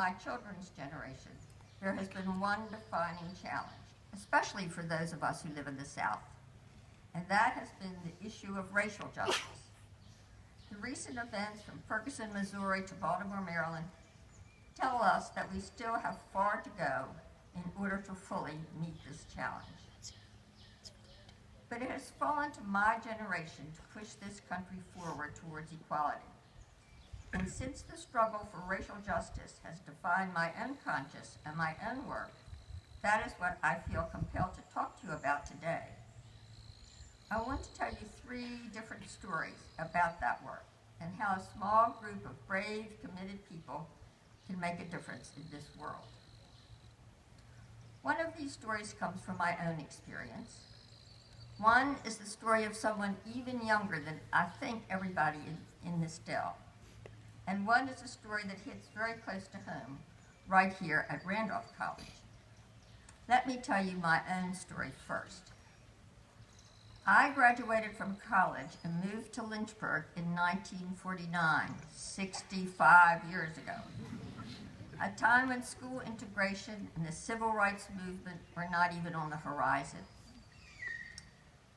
my children's generation, there has been one defining challenge, especially for those of us who live in the South, and that has been the issue of racial justice. The recent events from Ferguson, Missouri to Baltimore, Maryland tell us that we still have far to go in order to fully meet this challenge. But it has fallen to my generation to push this country forward towards equality. And since the struggle for racial justice has defined my own conscience and my own work, that is what I feel compelled to talk to you about today. I want to tell you 3 different stories about that work and how a small group of brave, committed people can make a difference in this world. One of these stories comes from my own experience. One is the story of someone even younger than I think everybody in this dell. And one is a story that hits very close to home, right here at Randolph College. Let me tell you my own story first. I graduated from college and moved to Lynchburg in 1949, 65 years ago, a time when school integration and the civil rights movement were not even on the horizon.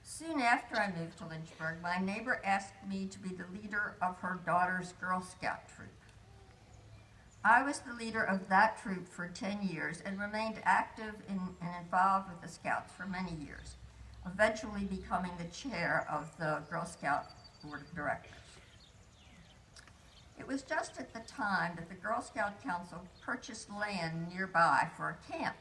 Soon after I moved to Lynchburg, my neighbor asked me to be the leader of her daughter's Girl Scout troop. I was the leader of that troop for 10 years and remained active and involved with the Scouts for many years, eventually becoming the chair of the Girl Scout Board of Directors. It was just at the time that the Girl Scout Council purchased land nearby for a camp.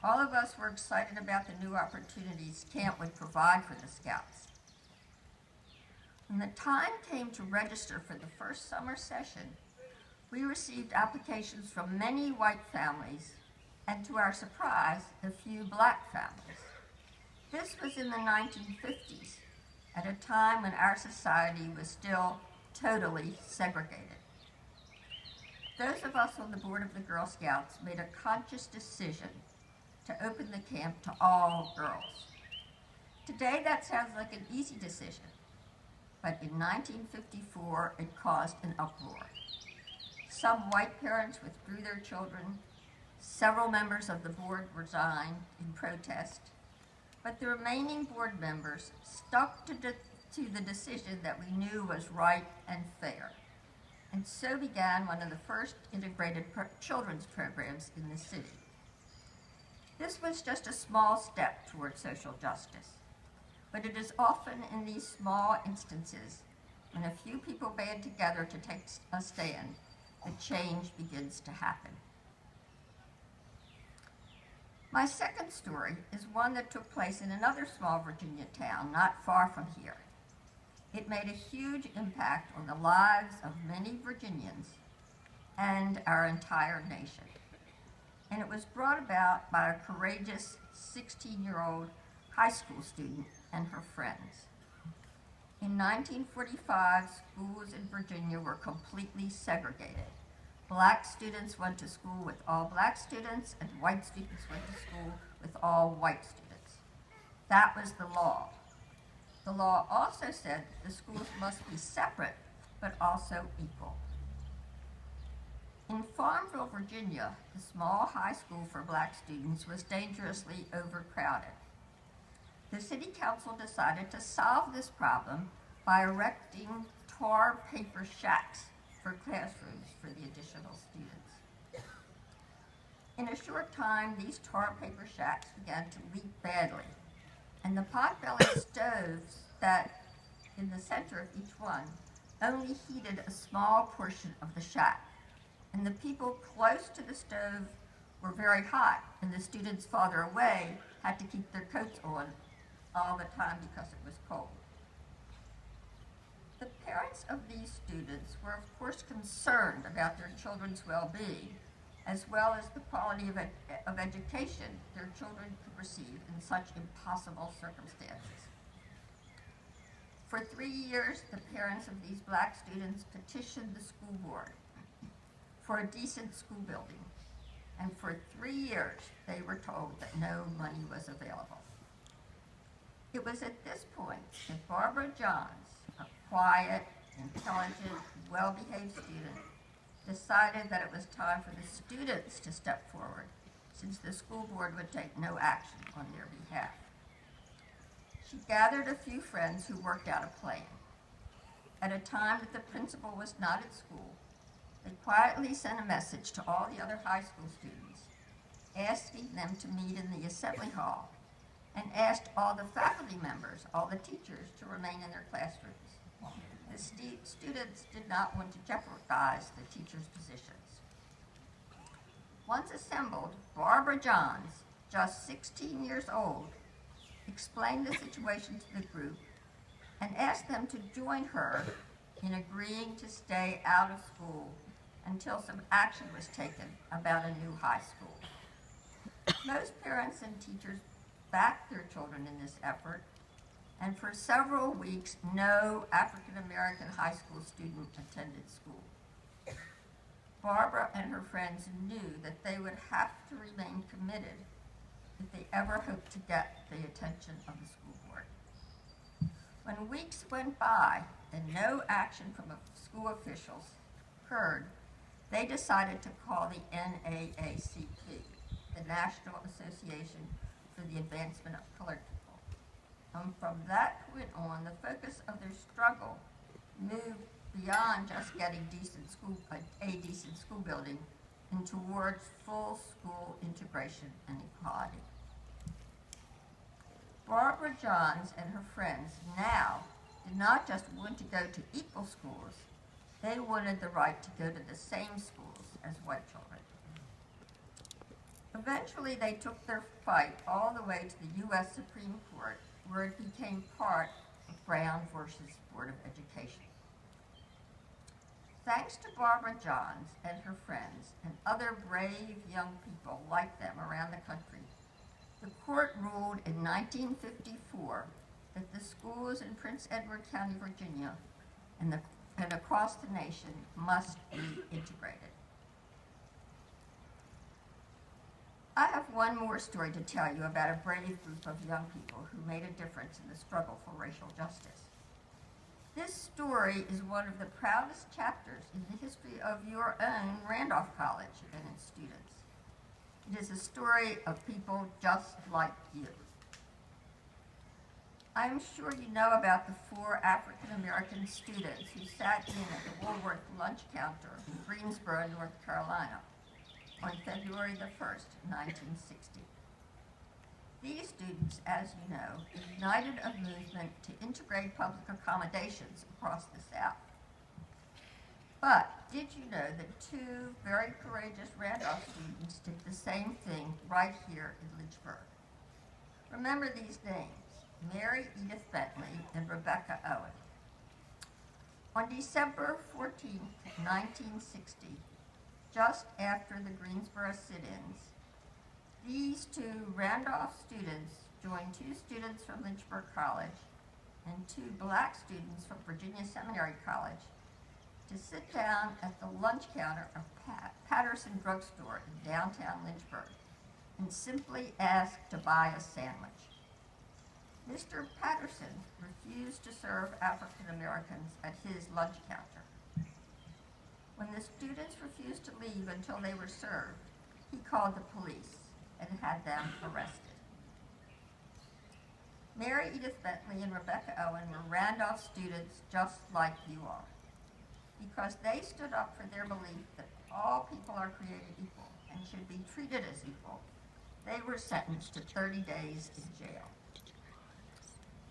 All of us were excited about the new opportunities camp would provide for the Scouts. When the time came to register for the first summer session, we received applications from many white families and, to our surprise, a few black families. This was in the 1950s, at a time when our society was still totally segregated. Those of us on the board of the Girl Scouts made a conscious decision to open the camp to all girls. Today that sounds like an easy decision, but in 1954 it caused an uproar. Some white parents withdrew their children, several members of the board resigned in protest, but the remaining board members stuck to the decision that we knew was right and fair. And so began one of the first integrated children's programs in the city. This was just a small step towards social justice, but it is often in these small instances, when a few people band together to take a stand, that change begins to happen. My second story is one that took place in another small Virginia town not far from here. It made a huge impact on the lives of many Virginians and our entire nation. And it was brought about by a courageous 16-year-old high school student and her friends. In 1945, schools in Virginia were completely segregated. Black students went to school with all black students, and white students went to school with all white students. That was the law. The law also said that the schools must be separate, but also equal. In Farmville, Virginia, the small high school for black students was dangerously overcrowded. The city council decided to solve this problem by erecting tar paper shacks for classrooms for the additional students. In a short time, these tar paper shacks began to leak badly, and the pot-bellied stoves that in the center of each one only heated a small portion of the shack. And the people close to the stove were very hot, and the students farther away had to keep their coats on all the time because it was cold. The parents of these students were of course concerned about their children's well-being, as well as the quality of education their children could receive in such impossible circumstances. For 3 years, the parents of these black students petitioned the school board for a decent school building, and for 3 years they were told that no money was available. It was at this point that Barbara Johns, a quiet, intelligent, well-behaved student, decided that it was time for the students to step forward, since the school board would take no action on their behalf. She gathered a few friends who worked out a plan. At a time that the principal was not at school, they quietly sent a message to all the other high school students, asking them to meet in the assembly hall, and asked all the faculty members, all the teachers, to remain in their classrooms. The students did not want to jeopardize the teachers' positions. Once assembled, Barbara Johns, just 16 years old, explained the situation to the group and asked them to join her in agreeing to stay out of school until some action was taken about a new high school. Most parents and teachers backed their children in this effort, and for several weeks, no African-American high school student attended school. Barbara and her friends knew that they would have to remain committed if they ever hoped to get the attention of the school board. When weeks went by and no action from school officials occurred, they decided to call the NAACP, the National Association for the Advancement of Colored People. And from that point on, the focus of their struggle moved beyond just getting a decent school building and towards full school integration and equality. Barbara Johns and her friends now did not just want to go to equal schools, they wanted the right to go to the same schools as white children. Eventually, they took their fight all the way to the U.S. Supreme Court, where it became part of Brown versus Board of Education. Thanks to Barbara Johns and her friends and other brave young people like them around the country, the court ruled in 1954 that the schools in Prince Edward County, Virginia, and across the nation must be integrated. I have one more story to tell you about a brave group of young people who made a difference in the struggle for racial justice. This story is one of the proudest chapters in the history of your own Randolph College and its students. It is a story of people just like you. I'm sure you know about the 4 African-American students who sat in at the Woolworth lunch counter in Greensboro, North Carolina, on February the 1st, 1960. These students, as you know, ignited a movement to integrate public accommodations across the South. But did you know that 2 very courageous Randolph students did the same thing right here in Lynchburg? Remember these names: Mary Edith Bentley and Rebecca Owen. On December 14, 1960, just after the Greensboro sit-ins, these 2 Randolph students joined 2 students from Lynchburg College and 2 black students from Virginia Seminary College to sit down at the lunch counter of Patterson Drugstore in downtown Lynchburg and simply ask to buy a sandwich. Mr. Patterson refused to serve African Americans at his lunch counter. When the students refused to leave until they were served, he called the police and had them arrested. Mary Edith Bentley and Rebecca Owen were Randolph students just like you are, because they stood up for their belief that all people are created equal and should be treated as equal. They were sentenced to 30 days in jail.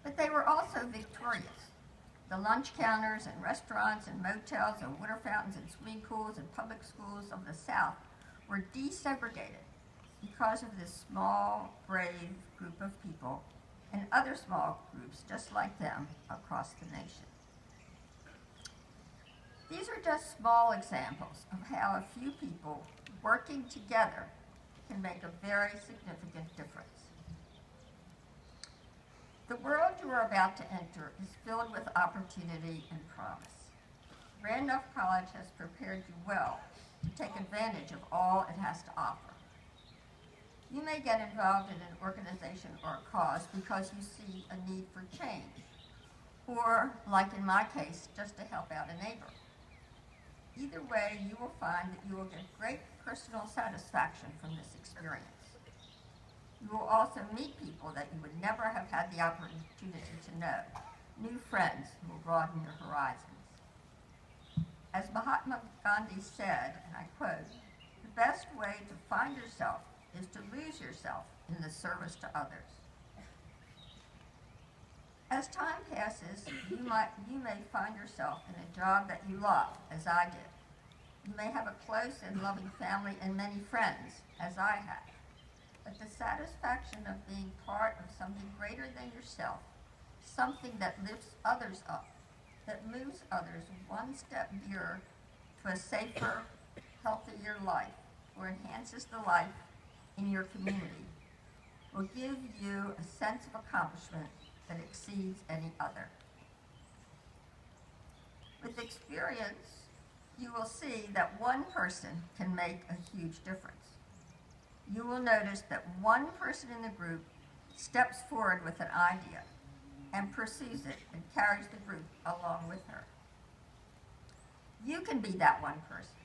But they were also victorious. The lunch counters and restaurants and motels and water fountains and swimming pools and public schools of the South were desegregated because of this small, brave group of people and other small groups just like them across the nation. These are just small examples of how a few people working together can make a very significant difference. The world you are about to enter is filled with opportunity and promise. Randolph College has prepared you well to take advantage of all it has to offer. You may get involved in an organization or a cause because you see a need for change, or, like in my case, just to help out a neighbor. Either way, you will find that you will get great personal satisfaction from this experience. You will also meet people that you would never have had the opportunity to know, new friends who will broaden your horizons. As Mahatma Gandhi said, and I quote, "The best way to find yourself is to lose yourself in the service to others." As time passes, you may find yourself in a job that you love, as I did. You may have a close and loving family and many friends, as I have. But the satisfaction of being part of something greater than yourself, something that lifts others up, that moves others one step nearer to a safer, healthier life, or enhances the life in your community, will give you a sense of accomplishment that exceeds any other. With experience, you will see that one person can make a huge difference. You will notice that one person in the group steps forward with an idea and pursues it and carries the group along with her. You can be that one person.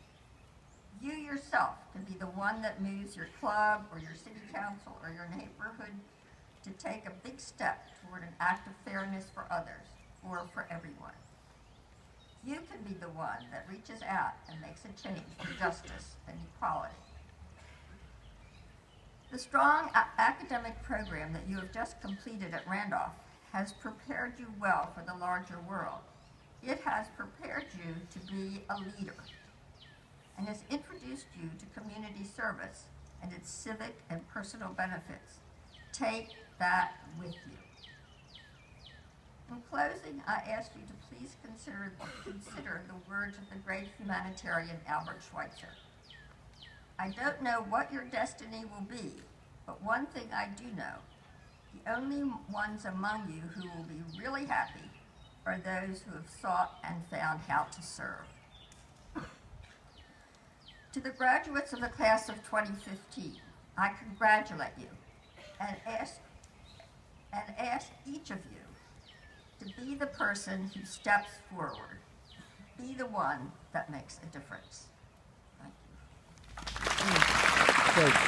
You yourself can be the one that moves your club or your city council or your neighborhood to take a big step toward an act of fairness for others or for everyone. You can be the one that reaches out and makes a change for justice and equality. The strong academic program that you have just completed at Randolph has prepared you well for the larger world. It has prepared you to be a leader and has introduced you to community service and its civic and personal benefits. Take that with you. In closing, I ask you to please consider the words of the great humanitarian Albert Schweitzer. I don't know what your destiny will be, but one thing I do know, the only ones among you who will be really happy are those who have sought and found how to serve. To the graduates of the class of 2015, I congratulate you and ask each of you to be the person who steps forward. Be the one that makes a difference. Thank you.